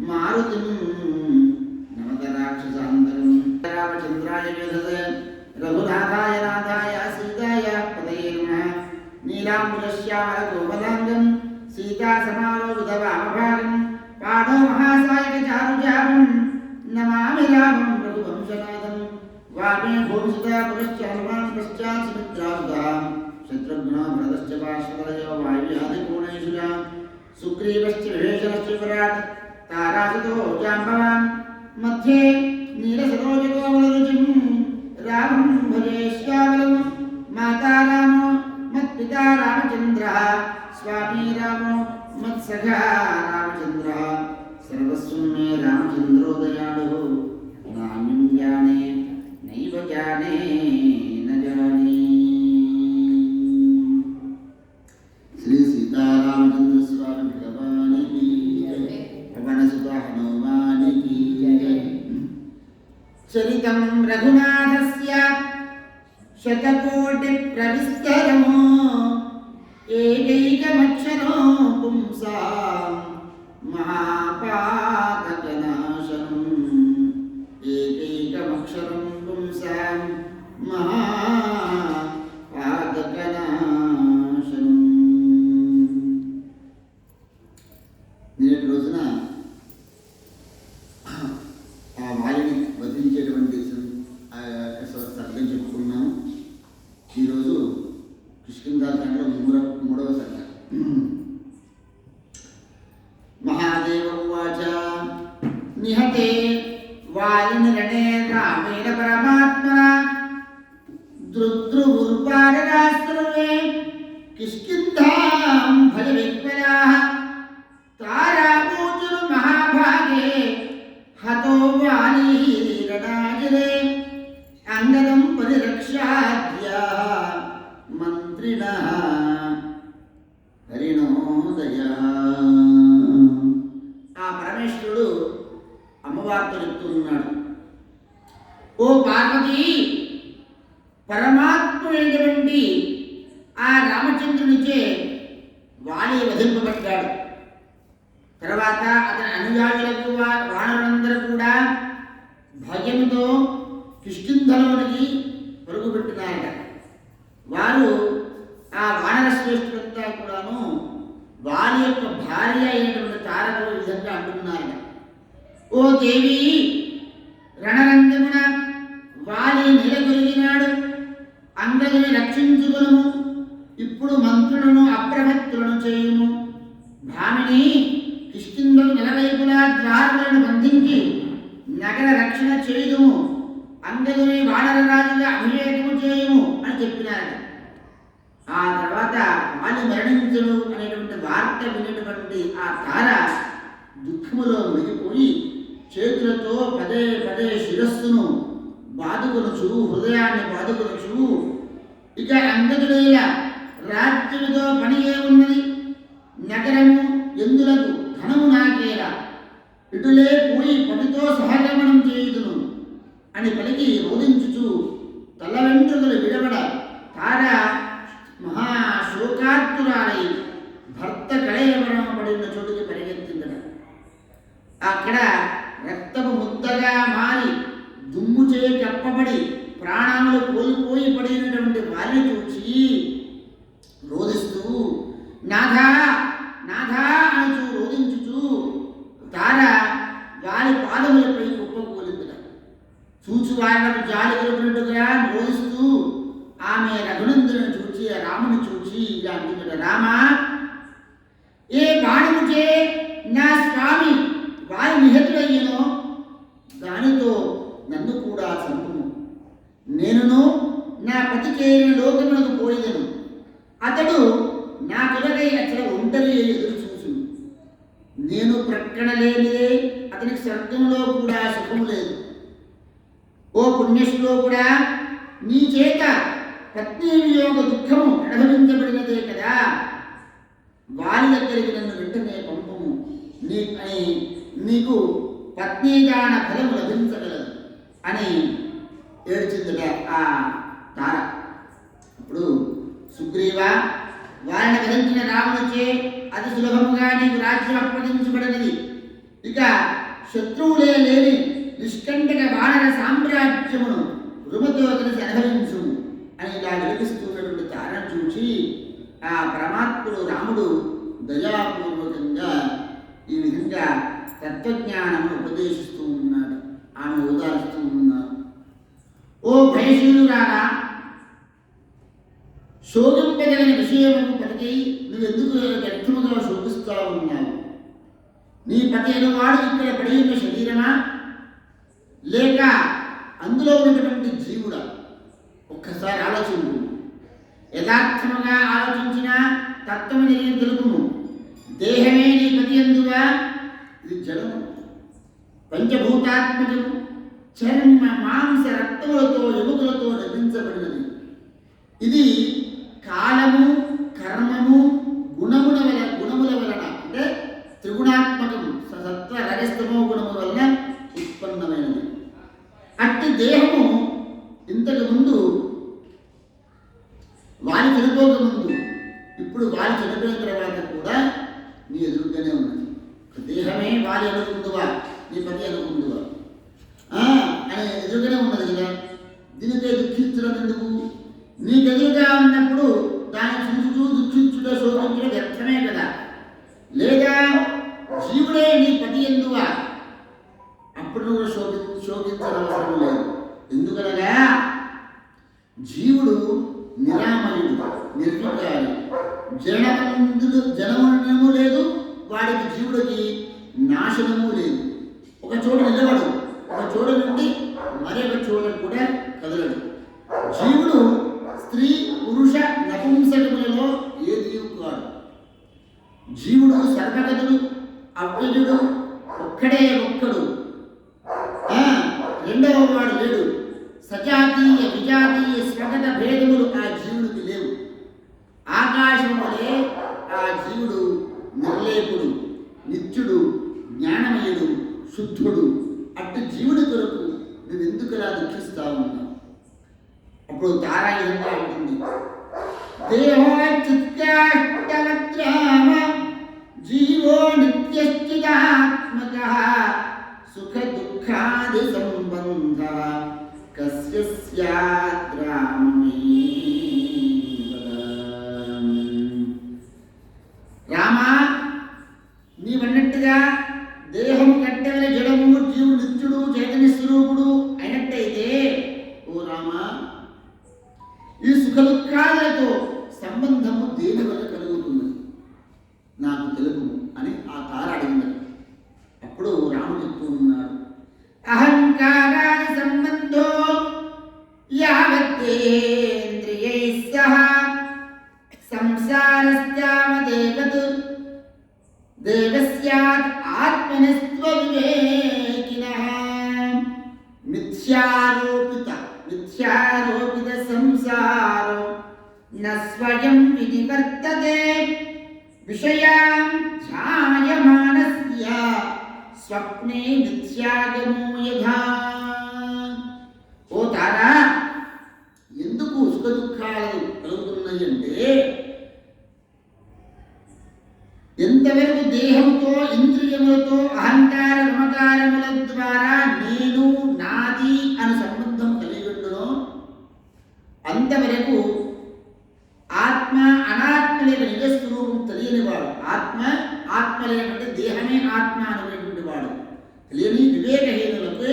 మారుతిం నమత రాక్షసాంతరం రామచంద్రాయ వేదసే రఘునాథాయ నాథాయ సీతాయ పదయే నమః నీలాంబుజశ్యామల కోమలాంగం సీతా సమాలోకితవామభాగం పాఠో మహాసాయక చారుజాతం నమామి రామం రఘువంశనాథం వామే భూమిసుతా పురశ్చ హనుమాన్ పశ్చాత్ సుమిత్రాసుతాం శత్రుఘ్నో భరతశ్చ పార్శ్వతయో వాయువ్యాధికోణేషు సుగ్రీవశ్చ విభీషణశ్చ విరాట్ తారాసుతో జాంబవాన్ మధ్యే నీలసరోజకోమలరుచిం రామం భజే శ్యామలం మాతా రామో మత్పితా రామచంద్రః స్వామి రామో మత్సఖా రామచంద్రः సర్వస్వం మే రామచంద్రోదయాళుః నామ్యం జానే నైవ జానే న జానే. శ్రీ సీతారామచంద్ర స్వామి భగవానికి పవనసుత హనుమానికి చరితం రఘునాథస్య శతకోటి ప్రవిస్తరము ఏకైకమక్షరో పుంసాం మహాపాతకనాశనం ఏకైకమక్షరం పుంసాం మహాపాతకనాశనం. నేటి రోజున ఆ వారిని వధించేటువంటి సర్గం చెప్పుకున్నాము. ఈరోజు కిష్కింధాకాండలో మూడవ సర్గం. మహాదేవ ఉవాచ నిహతే వాలిని రణే రామేణ పరమాత్మన దృద్రువుర్వారరాస్త్రవే కిష్కింధాం భజ విక్వలాః తారామూచురు మహాభాగే హతో వాలీ రణాజరే అంగదం పరిరక్షాద్యాః మంత్రిణః హరిణోదయః. ఆ పరమేశ్వరుడు అమ్మవారితో చెప్తున్నాడు, ఓ పార్వతి, పరమాత్ముడైనటువంటి ఆ రామచంద్రునిచే వాలి వధింపబడ్డాడు. తర్వాత అతని అనుయాయులకు వానరులందరూ కూడా భయంతో కిష్కింధలోనికి పరుగుపెట్టినారట. వారు ఆ వానర శ్రేష్ఠులంతా కూడాను వాలి యొక్క భార్య అయినటువంటి తారకు ఈ విధంగా అంటున్నారట, ఓ దేవి, రణరంగమున వాలి నిలగొరిగినాడు, అంగదుని రక్షించుకును, ఇప్పుడు మంత్రులను అప్రమత్తులను చేయుము. భామిని కిష్కింధలు నెలవైపులా ద్వారములను బంధించి నగర రక్షణ చేయుము, అంగదుని వానరరాజుగా అభిషేకము చేయుము అని చెప్పినారు. ఆ తర్వాత వాలి మరణించును అనేటువంటి వార్త వినేటువంటి ఆ తార దుఃఖములో మునిగిపోయి చేతులతో పదే పదే శిరస్సును బాదుకొనుచు, హృదయాన్ని బాదుకొనుచు, ఇక అంగదుడైన రాజ్యముతో పని ఏమున్నది, నగరము ఎందులకు ధనము నాకేలా, ఇటులే పోయి పనితో సహగమనం చేయుదును అని పలికి రోధించుచు తల వెంట్రుకలు విడబడ తార మహాశోకార్తురాలై భర్త కళయవరం పడిన చోటుకి పరిగెత్తిందట. అక్కడ రక్తపు ముద్దగా మారి దుమ్ము చే కప్పబడి ప్రాణములు కోల్పోయి పడినటువంటి వారిని చూచి రోధిస్తూ నాథా నాథా అనుచు రోధించుచు తార వారి పాదములపై కుప్పకూలిందట. చూచు వారిని జాలి కలిగినట్టుగా రోధిస్తూ ఆమె రఘునందులను చూచి రాముని చూచి ఇలా అంటున్నట, రామా, ఏ బాణముచే నా స్వామి వారి నిహతుడయ్యనో దానితో నన్ను కూడా చంపుము. నేనును నా పతి చేరిన లోకమునకు పోయేదను. అతడు నా కొరకై అక్కడ ఒంటరి ఎదురు చూసును. నేను ప్రక్కన లేనిదే అతనికి స్వర్గంలో కూడా సుఖము లేదు. ఓ పుణ్యశ్లో కూడా నీ చేత పత్ని వియోగ దుఃఖము అనుభవించబడినదే కదా, వారి దగ్గరికి నన్ను వెంటనే పంపము అని నీకు పత్నీదాన ఫలము లభించగలదు అని ఏడ్చిందట ఆ తార. అప్పుడు సుగ్రీవ, వారిని వధించిన రామునిచే అతి సులభముగా నీకు రాజ్యం అప్పగించబడినది. ఇక శత్రువులే లేని నిష్కంటక వానర సామ్రాజ్యమును రుమతో కలిసి అనుభవించు అని ఇలా విలపిస్తున్నటువంటి తారను చూసి ఆ పరమాత్ముడు రాముడు దయాపూర్వకంగా ఈ విధంగా తత్వజ్ఞానము ఉపదేశిస్తూ ఉన్నాడు, ఆమె ఓదారుస్తూ ఉన్నాడు. ఓ భయశీలురారా, శోకింపదగిన విషయము పలికి నువ్వెందుకు వ్యర్థముగా శోకిస్తూ ఉన్నావు? నీ పతి వాడు ఇక్కడ పడి ఉన్న శరీరమా లేక అందులో ఉన్నటువంటి జీవుడా? ఒక్కసారి ఆలోచించు. యథార్థముగా ఆలోచించిన తత్వము నేను తెలుపుము. దేహమే నీ పతి ఎందుగా? ఇది జడము, పంచభూతాత్మకము, చర్మ మాంస రక్తములతో ఎముకలతో నిర్మించబడినది. ఇది కాలము, కర్మము, గుణముల వలన అంటే త్రిగుణాత్మకము, సత్వ రజస్తమో గుణముల వలన ఉత్పన్నమైనది. అట్టి దేహము ఇంతకు ముందు వారి చనిపోకముందు, ఇప్పుడు వారి చనిపోయిన తర్వాత కూడా నీ ఎదురుగానే ఉన్నది. దేహమే వారి అనుకుందువా, నీ పతి అనుకుందువా అని ఎదురుగానే ఉన్నది కదా. దీనికే దుఃఖించడం ఎందుకు? నీకు ఎదురుగా ఉన్నప్పుడు దాన్ని చూచుతూ దుఃఖించుట శోకించడం వ్యర్థమే కదా. లేదా జీవుడే నీ పతి ఎందువా, అప్పుడు నువ్వు శోకించడం అవసరం లేదు. ఎందుకనగా జీవుడు నిరామయుడు, నిర్వికారి, జననము లేదు, వాడికి జీవుడికి నాశనము లేదు. ఒక చోట నిలబడు, ఒక చోట నుండి మరొక చోట కూడా కదలడు. జీవుడు స్త్రీ పురుష నపుంసకములలో ఏది కాడు. జీవుడు సర్వగతుడు, అవ్యయుడు, ఒక్కడే ఒక్కడు, రెండవ వాడు లేడు. సజాతీయ విజాతీయ స్వగత భేదములు ఆ జీవుడికి లేవు. ఆకాశం వలె ఆ జీవుడు నిర్లేపుడు, నిత్యుడు, జ్ఞానమయుడు, శుద్ధుడు. అట్టి జీవుడి కొరకు నువ్వు ఎందుకులా దుఃఖిస్తా ఉన్నావు? అప్పుడు తారా విధంగా ఉంటుంది, దేహోచిత్కాష్టవత్రామ జీవో నిత్యశ్చిదాత్మకః సుఖ దుఃఖాది సంబంధ కస్య స్యాద్ రామమే వద. రామా, నీవన్నట్టుగా దేహము కట్టెవల జడము, జీవుడు నిత్యుడు, చైతన్య స్వరూపుడు అయినట్టయితే ఓ రామా, ఈ సుఖ దుఃఖాలతో సంబంధము దేని వల్ల కలుగుతున్నది నాకు తెలుపు అని ఆ తార అడిగింది. అప్పుడు రాముడు చెప్తూ ఉన్నాడు, అహంకారాది సంబంధో యావత్తేంద్రియైః సహ సంసారస్యామదేవత్ దేవస్యాత్ ఆత్మనిస్త్వ వివేకినః మిథ్యారోపిత సంసారో న స్వయం వినివర్తతే విషయాం ధ్యాయమానస్య స్వప్నే మిథ్యాగమో యథా. ఓ తారా, ఎందుకు సుఖ దుఃఖాలు కలుగుతున్నాయి అంటే, ఎంతవరకు దేహంతో ఇంద్రియములతో అహంకార మమకారముల ద్వారా నేను నాది అని సంబంధం కలిగి ఉండునో అంతవరకు ఆత్మ అనాత్మలేక నిజస్వరూపం తెలియని వాడు, ఆత్మ లేకుంటే దేహమే ఆత్మ అనేటువంటి వాడు తెలియని వివేకహీనులకు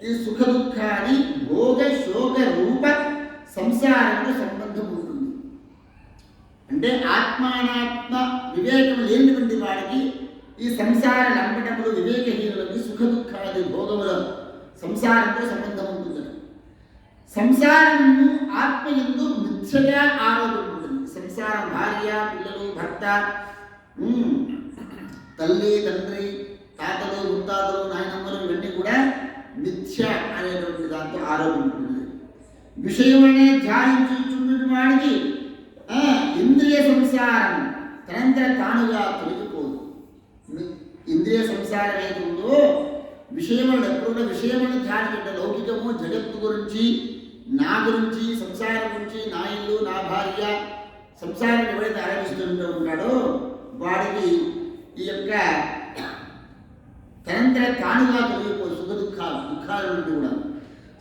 ఈ సుఖ దుఃఖాది భోగ శోక రూప సంసారంలో సంబంధం ఉంటుంది. అంటే ఆత్మానాత్మ వివేకం లేనిటువంటి వాడికి ఈ సంసార లంపటములు వివేకహీనులకి సుఖ దుఃఖాది భోగముల సంసారంతో సంబంధం ఉంటుంది. సంసారము ఆత్మ యందు మిథ్యగా ఆరోపణ ఉంటుంది. సంసారం భార్య, పిల్లలు, భర్త, తల్లి, తండ్రి, తాతలు, ముత్తాతలు, నాయనమ్మలు ఇవన్నీ కూడా మిథ్య అనేటువంటి దాంతో ఆరోపణ ఉంటుంది. విషయం అనే ధ్యానించుచున్న వాడికి ఇంద్రియ సంసారం తనంతర తానుగా తొలగిపోదు. ఇంద్రియ సంసారం ఏదో విషయములను ఎప్పుడున్న విషయములను ధ్యానించే లౌకికము జగత్తు గురించి, నా గురించి, సంసారం గురించి, నా ఇల్లు, నా భార్య, సంసారాన్ని ఎవరైతే ఆరాధిస్తూ ఉంటాడో వాడికి ఈ యొక్క తనంత తనంతర తానుగా తొలగిపోయి సుఖ దుఃఖాల నుండి కూడా.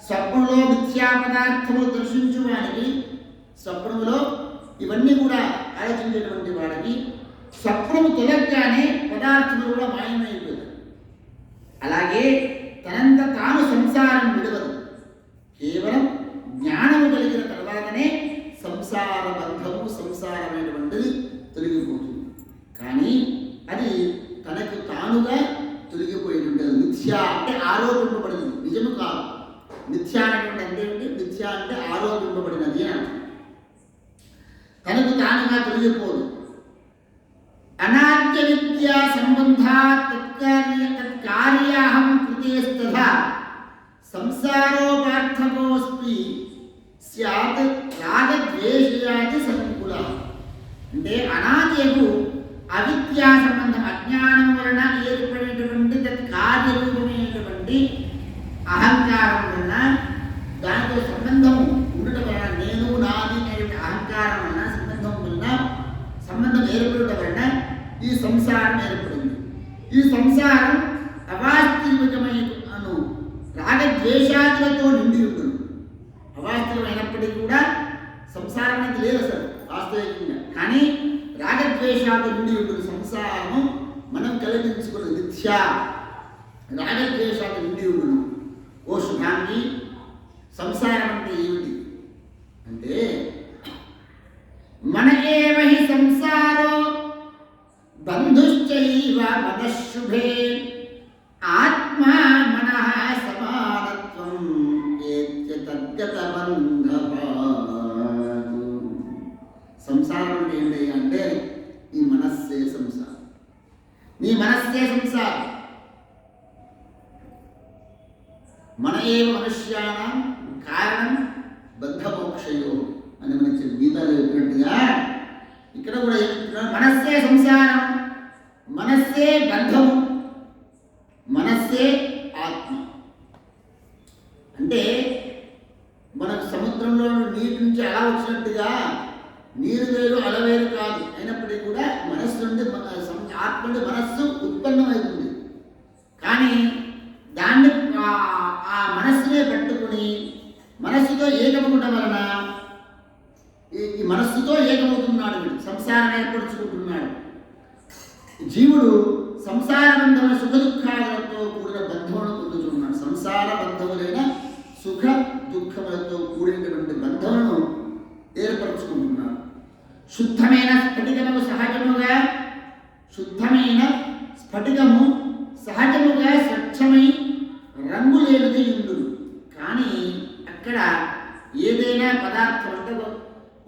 స్వప్నంలో మిథ్యా పదార్థములు దర్శించువానికి, స్వప్నములో ఇవన్నీ కూడా ఆలోచించేటువంటి వాడికి స్వప్నము తొలగగానే పదార్థములు కూడా మాయమైపోతాయి. అలాగే తనంత తాను సంసారం విడవదు. కేవలం జ్ఞానము కలిగిన తర్వాతనే సంసార బంధము, సంసారమైనటువంటిది తొలగిపోతుంది. కానీ అది తనకు తానుగా తొలగిపోయినటువంటి మిథ్య అంటే ఆరోపింపబడింది, నిజము కాదు. మిథ్య అనేటువంటి అంటే ఏంటి? మిథ్య అంటే ఆరోపింపబడినది అని. తనకు తానుగా తొలగిపోదు. అనాద్య విద్యా సంబంధాత్ తత్కార్యాహం కృతేస్తథా సంసారోపార్థకోస్మి స్యాత్ రాగద్వేషయాది సంకుల. అంటే అనాద్యకు అవిద్యా సంబంధం, అజ్ఞానం వలన ఏర్పడేటువంటి తత్కార్యరూపమైనటువంటి అహంకారం వలన, దానితో సంబంధము ఉండటం వలన, నేను నాది అనేటువంటి అహంకారం వలన, సంబంధం ఏర్పడటం వలన ఈ సంసారం ఏర్పడింది. ఈ సంసారం అవాస్తవికమైన రాగద్వేషాదులతో నిండి ఉంటుంది. అవాస్తవమైనప్పటికీ కూడా సంసారం అనేది లేదు అసలు వాస్తవికంగా, కానీ రాగద్వేషాలు నిండి ఉంటుంది. సంసారము మనం కల్పించుకున్న మిథ్య, రాగద్వేషాలు నిండి ఉంటుంది. ఓ శుభాంగి, సంసారం అంటే ఏమిటి అంటే మన ఏవ హి సంసారో బంధుశ్చైవ మనఃశుభే ఆత్మా మనః సమానత్వం ఏత్య తద్గత బంధపాదు. సంసారం అంటే ఏంటి అంటే ఈ మనస్సే సంసారం, నీ మనస్సే సంసారం. మన ఏవ మనుష్యానాం కారణం బంధమోక్షయో అని మనకి గీతలో చెప్పినట్టుగా ఇక్కడ కూడా మనస్సే సంసారం, మనస్సే బంధము, మనస్సే ఆత్మ. అంటే మనకు సముద్రంలో నీటి నుంచి అలా వచ్చినట్టుగా నీరు వేరు అల వేరు కాదు. అయినప్పటికీ కూడా మనస్సు నుండి ఆత్మ నుండి మనస్సు ఉత్పన్నమవుతుంది. కానీ దాన్ని ఆ మనస్సునే పట్టుకుని మనస్సుతో ఏకమవడం వలన ఈ మనస్సుతో ఏకమవుతున్నాడు, సంసారం ఏర్పరచుకుంటున్నాడు. జీవుడు సంసార బంధముల సుఖ దుఃఖాలతో కూడిన బంధములను పొందుతున్నాడు. సంసార బంధములైన సుఖ దుఃఖములతో కూడినటువంటి బంధములను ఏర్పరచుకుంటున్నాడు. శుద్ధమైన స్ఫటికము సహజముగా, శుద్ధమైన స్ఫటికము సహజముగా స్వచ్ఛమై రంగు లేనిది ఉండును. కానీ అక్కడ ఏదైనా పదార్థం అంటే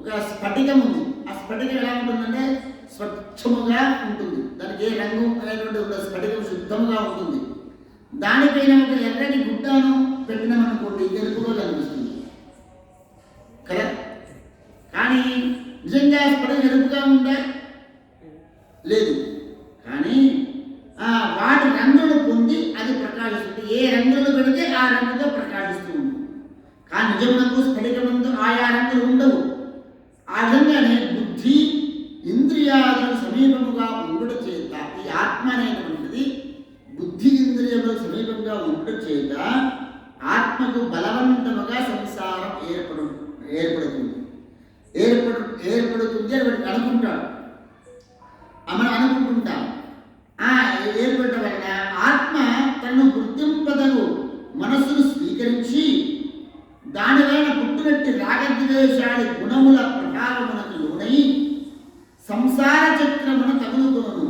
ఒక స్ఫటికం ఉంది. ఆ స్ఫటికం ఎలా ఉంటుందంటే స్వచ్ఛముగా ఉంటుంది. దానికి ఏ రంగు అనేటువంటి ఒక స్ఫటికం శుద్ధముగా ఉంటుంది. దానిపైన ఒక ఎర్రని గుడ్డను పెట్టినామనుకోండి, తెలుపుగా కనిపిస్తుంది కదా. కానీ నిజంగా స్ఫటికం ఎరుపుగా ఉందా? లేదు. కానీ వాటి రంగులను పొంది అది ప్రకాశిస్తుంది. ఏ రంగులను పెడితే ఆ రంగుతో ప్రకాశిస్తూ ఉంటుంది. కానీ నిజమునకు స్ఫటికమందు ఆయా రంగులు ఉండవు. ఆ విధంగానే బుద్ధి ఇంద్రియాలను సమీపముగా ఉండడం చేత, ఈ ఆత్మ అనేటువంటిది బుద్ధి ఇంద్రియముల సమీపంగా ఉండడం చేత ఆత్మకు బలవంతముగా సంసారం ఏర్పడుతుంది అని వాడికి అనుకుంటాడు. మనం అనుకుంటుంటాం. ఏర్పడటం వలన ఆత్మ తనను గుర్తింపదగు మనస్సును స్వీకరించి దాని వలన పుట్టినట్టి రాగద్వేషాది గుణముల ప్రభావమునకు లోనై సంసార చక్రమున తగులుకొనును.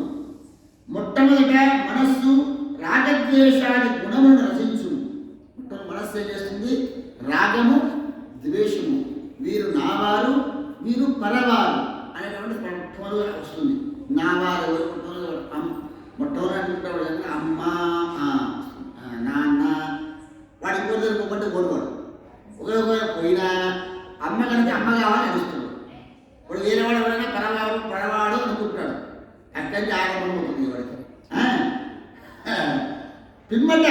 మొట్టమొదట మనస్సు రాగద్వేషాది గుణములను రచించు. మనస్సు ఏం చేస్తుంది? రాగము, ద్వేషము, వీరు నావారు, వీరు పరవారు అనేటువంటి మొట్టమొదటి వస్తుంది. నావారు మొట్టమొదటి అమ్మ, నాన్న, వాడి ఇంకొకరు ఇంకొకటి కోరుకోడు. ఒకరు పోయినా అమ్మ కనుక అమ్మ కావాలని అడుగుతాడు. ఇప్పుడు వేరే వాడు ఎవరైనా పరవాడు అనుకుంటాడు. అక్కడి నుంచి ఆగమనం అవుతుంది వాడికి. పిమ్మట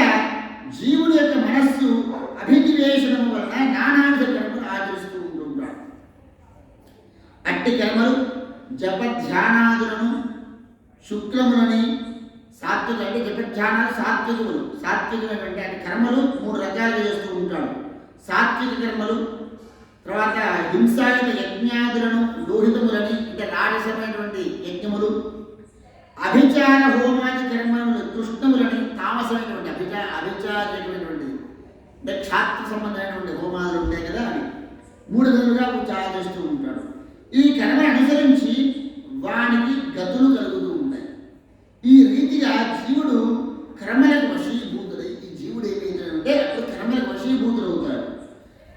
జీవుడి యొక్క మనస్సు అభినివేశనము వలన నానావిధ కర్మలు ఆచరిస్తూ ఉంటుంటాడు. అట్టి కర్మలు జప ధ్యానాదులను, శుక్రములని, సాత్విక అంటే జపధ్యానాలు సాత్వికములు. సాత్వికమైనటువంటి అంటే కర్మలు 3 రకాలుగా చేస్తూ ఉంటాడు. సాత్విక కర్మలు, తర్వాత హింసాయుత యజ్ఞాదులను లోహితములని అంటే రాజసమైనటువంటి యజ్ఞములు, అభిచార హోమాది కర్మములు కృష్ణములని తామసమైనటువంటి అభిచారమైనటువంటిది అంటే క్షాత్ర సంబంధమైనటువంటి హోమాలు ఉంటాయి కదా, అవి 3 విధములుగా చేస్తూ ఉంటాడు. ఈ కర్మ అనుసరించి వానికి గతులు కలుగుతూ ఉంటాయి. ఈ రీతిగా జీవుడు కర్మలకు వశీభూతుడై, ఈ జీవుడు ఏమైందంటే అప్పుడు కర్మలకు వశీభూతుడవుతాడు.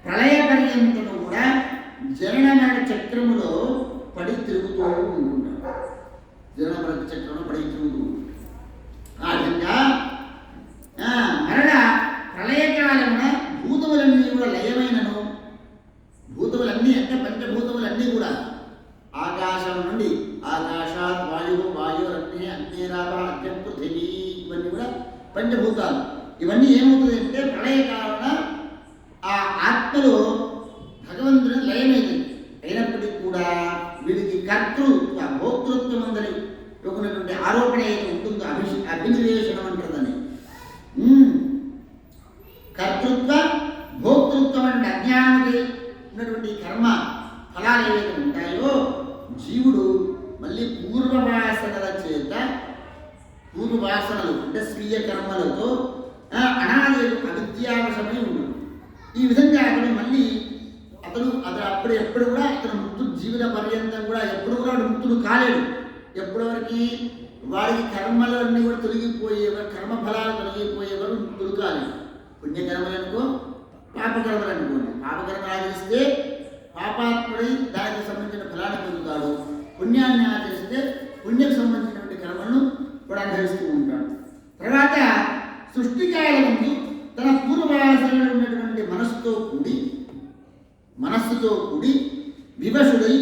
ప్రళయ పర్యంతము కూడా జనన మరణ చక్రములో పడి తిరుగుతూ ఉంటున్నాడు. జనన మరణ చక్రంలో పడి తిరుగుతూ ఉంటాడు. ఆ విధంగా మరణ ప్రళయకాలమున భూతములన్నీ కూడా లయమైనను, భూతములన్నీ అంటే పంచభూతములన్నీ కూడా ఆకాశం నుండి, ఆకాశాత్ వాయువు, వాయురగ్ని, అగ్నిరాప, అగ్ని, పృథివీ, ఇవన్నీ కూడా పంచభూతాలు. ఇవన్నీ ఏమవుతుంది అంటే ప్రళయకాలన ఆ ఆత్మలో భగవంతుని లయమైంది. అయినప్పటికీ కూడా వీడికి కర్తృత్వ భోక్తృత్వం ఉందని ఉన్నటువంటి ఆరోపణ ఏదో ఉంటుందో అభినివేశనం అంటుందని, కర్తృత్వ భోక్తృత్వం అంటే అజ్ఞానానికి ఉన్నటువంటి కర్మ ఫలాలు ఏవైతే ఉంటాయో జీవుడు మళ్ళీ పూర్వవాసనల చేత, పూర్వవాసనలు అంటే స్వీయ కర్మలతో అనాది అవిద్యావశమై ఉండడు. ఈ విధంగా అతను అప్పుడు ఎప్పుడు కూడా అతను ముక్తుడు జీవిత పర్యంతం కూడా ఎప్పుడు కూడా ముక్తుడు కాలేడు. ఎప్పటి వరకు వాడికి కర్మలన్నీ కూడా తొలగిపోయేవారు, కర్మ ఫలాలు తొలగిపోయేవారు ముక్తుడు కాలేడు. పుణ్యకర్మలు అనుకో, పాపకర్మలు అనుకోండి. పాపకర్మలు ఆచరిస్తే పాపాత్ముడై దానికి సంబంధించిన ఫలాన్ని పొందుతాడు. పుణ్యాన్ని ఆచరిస్తే పుణ్యకు సంబంధించినటువంటి కర్మలను కూడా అనుభవిస్తూ ఉంటాడు. తర్వాత సృష్టికాల ముందు తన పూర్వవాసనలో ఉన్నటువంటి మనస్సుతో కూడి వివశుడై